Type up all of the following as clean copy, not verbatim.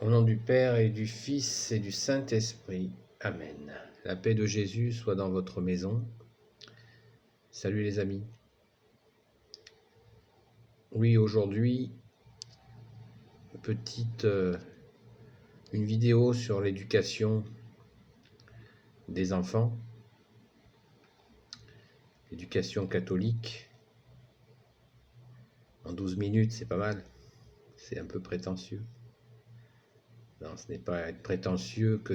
Au nom du Père et du Fils et du Saint-Esprit. Amen. La paix de Jésus soit dans votre maison. Salut les amis. Oui, aujourd'hui, une vidéo sur l'éducation des enfants, l'éducation catholique. En 12 minutes, c'est pas mal. C'est un peu prétentieux. Non, ce n'est pas être prétentieux que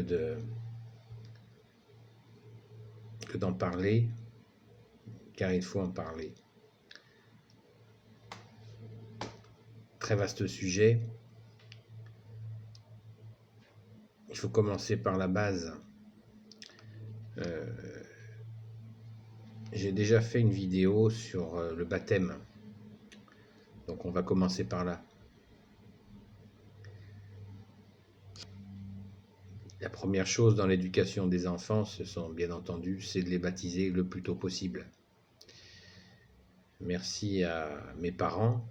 d'en parler, car il faut en parler. Très vaste sujet. Il faut commencer par la base. J'ai déjà fait une vidéo sur le baptême. Donc on va commencer par là. La première chose dans l'éducation des enfants, c'est de les baptiser le plus tôt possible. Merci à mes parents,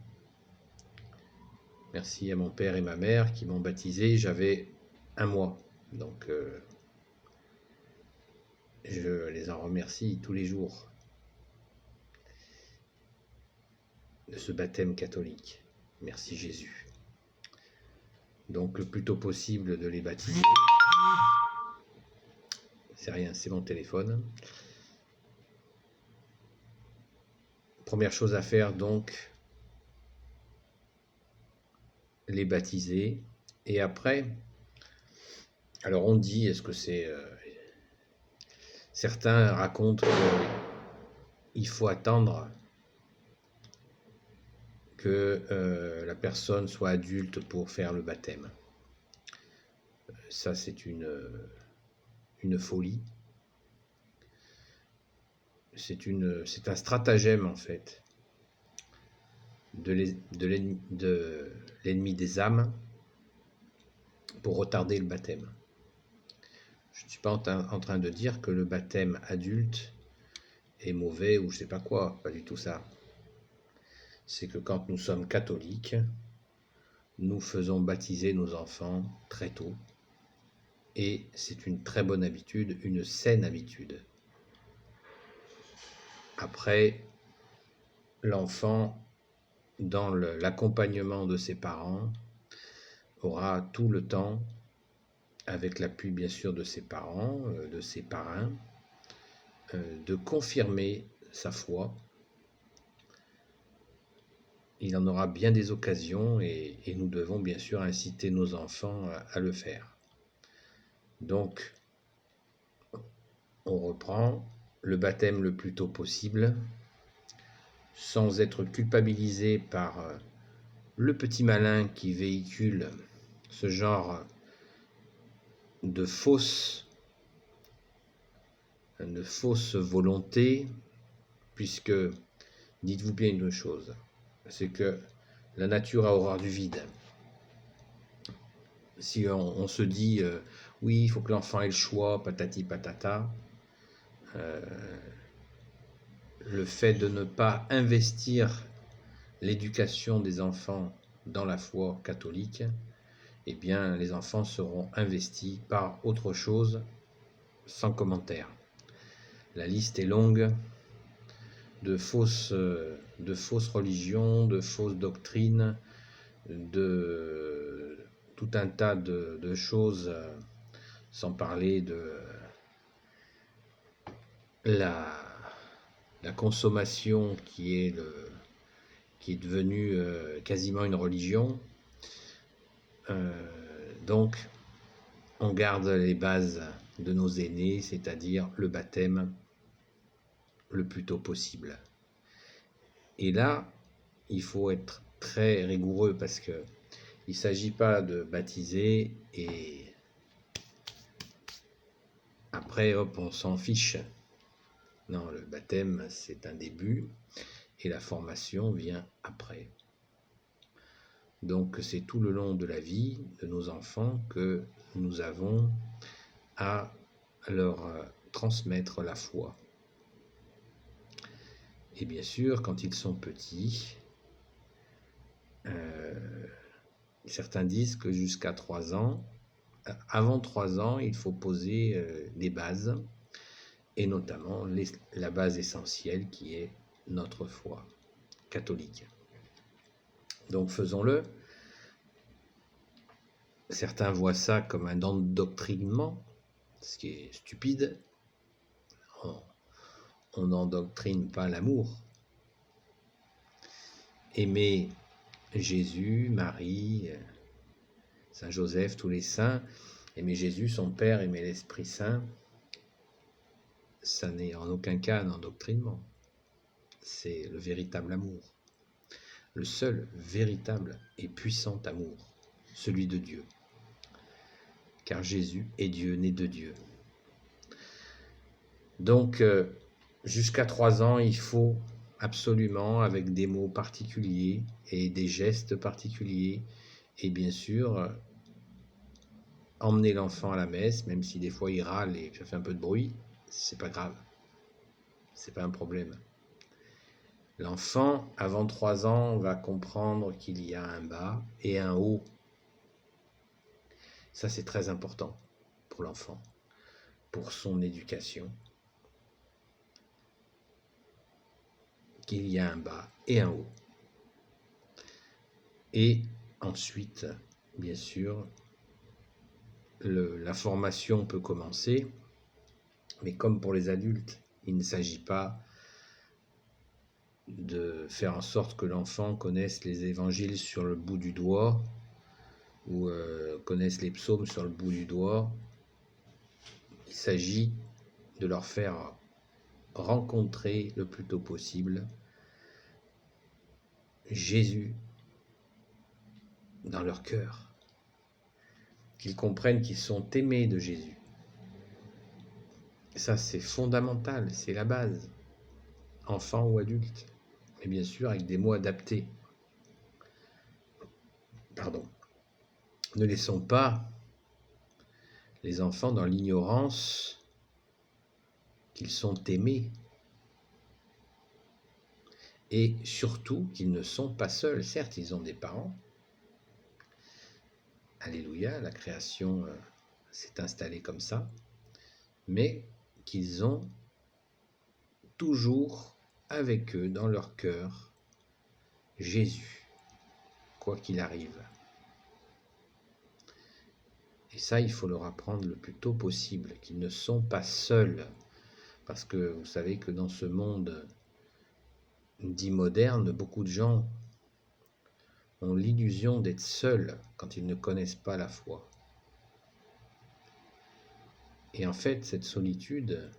merci à mon père et ma mère qui m'ont baptisé. J'avais 1 mois, donc je les en remercie tous les jours de ce baptême catholique. Merci Jésus. Donc le plus tôt possible de les baptiser. C'est rien, c'est mon téléphone. Première chose à faire donc, les baptiser. Et après, alors on dit, est-ce que c'est... certains racontent qu'il faut attendre que la personne soit adulte pour faire le baptême. Ça, c'est une folie. C'est un stratagème, en fait, de l'ennemi des âmes pour retarder le baptême. Je ne suis pas en train de dire que le baptême adulte est mauvais ou je ne sais pas quoi, pas du tout ça. C'est que quand nous sommes catholiques, nous faisons baptiser nos enfants très tôt. Et c'est une très bonne habitude, une saine habitude. Après, l'enfant, dans l'accompagnement de ses parents, aura tout le temps, avec l'appui bien sûr de ses parents, de ses parrains, de confirmer sa foi. Il en aura bien des occasions et nous devons bien sûr inciter nos enfants à le faire. Donc, on reprend le baptême le plus tôt possible, sans être culpabilisé par le petit malin qui véhicule ce genre de fausse volonté, puisque, dites-vous bien une chose, c'est que la nature a horreur du vide. Si on se dit, oui, il faut que l'enfant ait le choix, patati patata, le fait de ne pas investir l'éducation des enfants dans la foi catholique, eh bien, les enfants seront investis par autre chose, sans commentaire. La liste est longue de fausses religions, de fausses doctrines, de tout un tas de choses, sans parler de la consommation qui est devenue quasiment une religion. Donc, on garde les bases de nos aînés, c'est-à-dire le baptême le plus tôt possible. Et là, il faut être très rigoureux parce que il ne s'agit pas de baptiser et après, hop, on s'en fiche. Non, le baptême, c'est un début et la formation vient après. Donc, c'est tout le long de la vie de nos enfants que nous avons à leur transmettre la foi. Et bien sûr, quand ils sont petits, certains disent que jusqu'à 3 ans, avant 3 ans, il faut poser les bases, et notamment la base essentielle qui est notre foi catholique. Donc faisons-le. Certains voient ça comme un endoctrinement, ce qui est stupide. On n'endoctrine pas l'amour. Aimer Jésus, Marie, Saint Joseph, tous les saints, aimer Jésus, son Père, aimer l'Esprit Saint, ça n'est en aucun cas un endoctrinement. C'est le véritable amour. Le seul véritable et puissant amour, celui de Dieu. Car Jésus est Dieu, né de Dieu. Donc, jusqu'à 3 ans, il faut absolument, avec des mots particuliers et des gestes particuliers, et bien sûr, emmener l'enfant à la messe, même si des fois il râle et ça fait un peu de bruit, c'est pas grave. C'est pas un problème. L'enfant, avant 3 ans, va comprendre qu'il y a un bas et un haut. Ça, c'est très important pour l'enfant, pour son éducation. Qu'il y a un bas et un haut. Et ensuite, bien sûr, la formation peut commencer, mais comme pour les adultes, il ne s'agit pas de faire en sorte que l'enfant connaisse les évangiles sur le bout du doigt ou connaisse les psaumes sur le bout du doigt. Il s'agit de leur faire rencontrer le plus tôt possible Jésus dans leur cœur, qu'ils comprennent qu'ils sont aimés de Jésus. Ça, c'est fondamental, c'est la base, enfant ou adulte, mais bien sûr avec des mots adaptés. Pardon. Ne laissons pas les enfants dans l'ignorance qu'ils sont aimés et surtout qu'ils ne sont pas seuls. Certes, ils ont des parents. Alléluia, la création s'est installée comme ça, mais qu'ils ont toujours avec eux dans leur cœur Jésus, quoi qu'il arrive. Et ça, il faut leur apprendre le plus tôt possible, qu'ils ne sont pas seuls. Parce que vous savez que dans ce monde dit moderne, beaucoup de gens ont l'illusion d'être seuls quand ils ne connaissent pas la foi. Et en fait, cette solitude,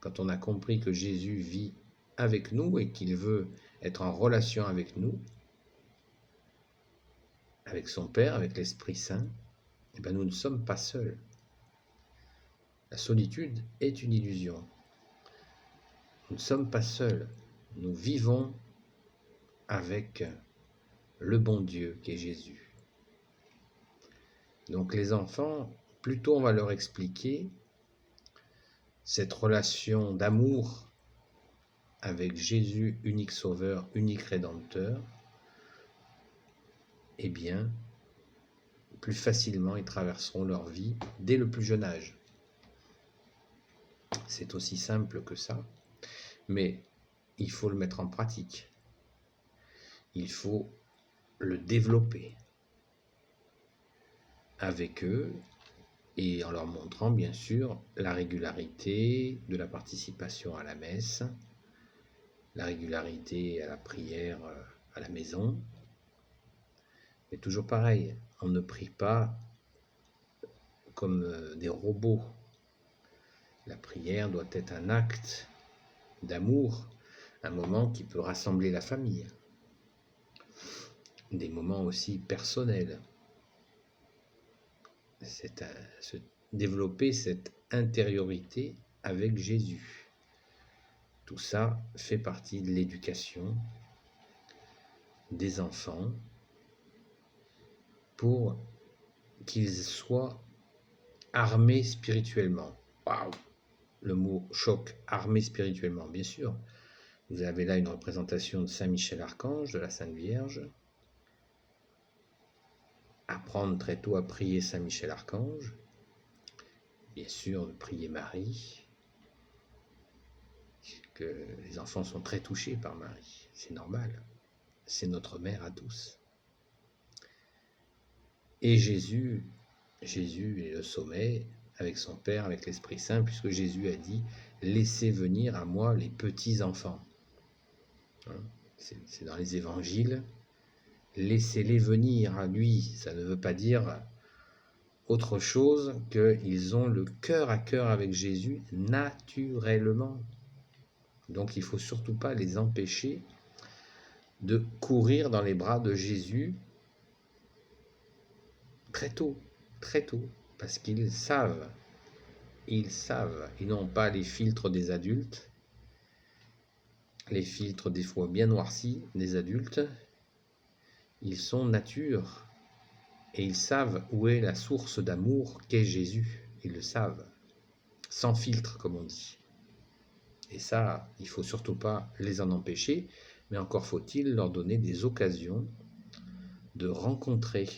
quand on a compris que Jésus vit avec nous et qu'il veut être en relation avec nous, avec son Père, avec l'Esprit Saint, eh bien nous ne sommes pas seuls. La solitude est une illusion. Nous ne sommes pas seuls. Nous vivons avec le bon Dieu qui est Jésus. Donc les enfants, plutôt on va leur expliquer cette relation d'amour avec Jésus, unique sauveur, unique rédempteur, eh bien, plus facilement ils traverseront leur vie dès le plus jeune âge. C'est aussi simple que ça, mais il faut le mettre en pratique. Il faut le développer avec eux et en leur montrant bien sûr la régularité de la participation à la messe, la régularité à la prière à la maison. Mais toujours pareil, on ne prie pas comme des robots. La prière doit être un acte d'amour, un moment qui peut rassembler la famille, des moments aussi personnels. C'est se développer cette intériorité avec Jésus. Tout ça fait partie de l'éducation des enfants pour qu'ils soient armés spirituellement. Waouh! Le mot choc, armés spirituellement, bien sûr. Vous avez là une représentation de Saint Michel Archange, de la Sainte Vierge. apprendre très tôt à prier Saint Michel Archange, bien sûr de prier Marie, que les enfants sont très touchés par Marie, c'est normal, c'est notre mère à tous. Et Jésus est le sommet avec son Père, avec l'Esprit Saint, puisque Jésus a dit « Laissez venir à moi les petits-enfants ». C'est dans les évangiles. Laissez-les venir à lui. Ça ne veut pas dire autre chose qu'ils ont le cœur à cœur avec Jésus naturellement. Donc il ne faut surtout pas les empêcher de courir dans les bras de Jésus très tôt, parce qu'ils savent, ils n'ont pas les filtres des adultes, les filtres des fois bien noircis des adultes, ils sont nature, et ils savent où est la source d'amour qu'est Jésus, ils le savent, sans filtre comme on dit. Et ça, il ne faut surtout pas les en empêcher, mais encore faut-il leur donner des occasions de rencontrer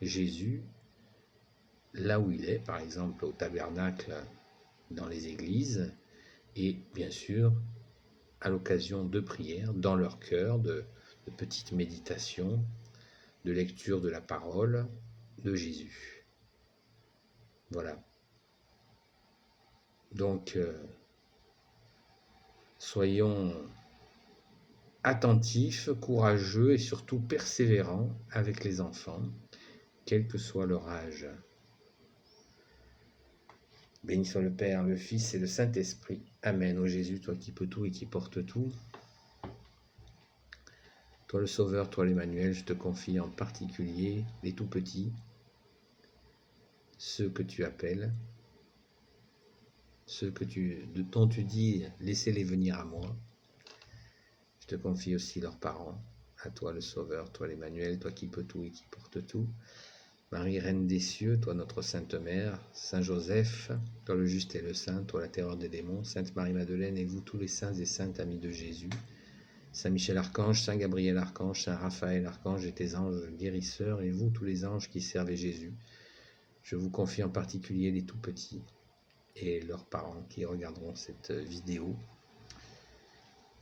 Jésus là où il est, par exemple au tabernacle, dans les églises, et bien sûr à l'occasion de prières dans leur cœur, de petites méditations, de lecture de la parole de Jésus. Voilà. Donc, soyons attentifs, courageux et surtout persévérants avec les enfants, quel que soit leur âge. Béni soit le Père, le Fils et le Saint-Esprit. Amen. Ô Jésus, toi qui peux tout et qui portes tout, toi le Sauveur, toi l'Emmanuel, je te confie en particulier les tout petits, ceux que tu appelles, ceux dont tu dis laissez-les venir à moi. Je te confie aussi leurs parents, à toi le Sauveur, toi l'Emmanuel, toi qui peux tout et qui porte tout. Marie, Reine des cieux, toi notre Sainte Mère, Saint Joseph, toi le juste et le saint, toi la terreur des démons, Sainte Marie-Madeleine et vous tous les saints et saintes amis de Jésus, Saint Michel Archange, Saint Gabriel Archange, Saint Raphaël Archange et tes anges guérisseurs, et vous tous les anges qui servez Jésus, je vous confie en particulier les tout petits et leurs parents qui regarderont cette vidéo.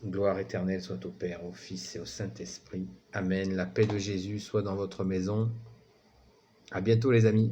Gloire éternelle soit au Père, au Fils et au Saint-Esprit. Amen. La paix de Jésus soit dans votre maison. À bientôt les amis.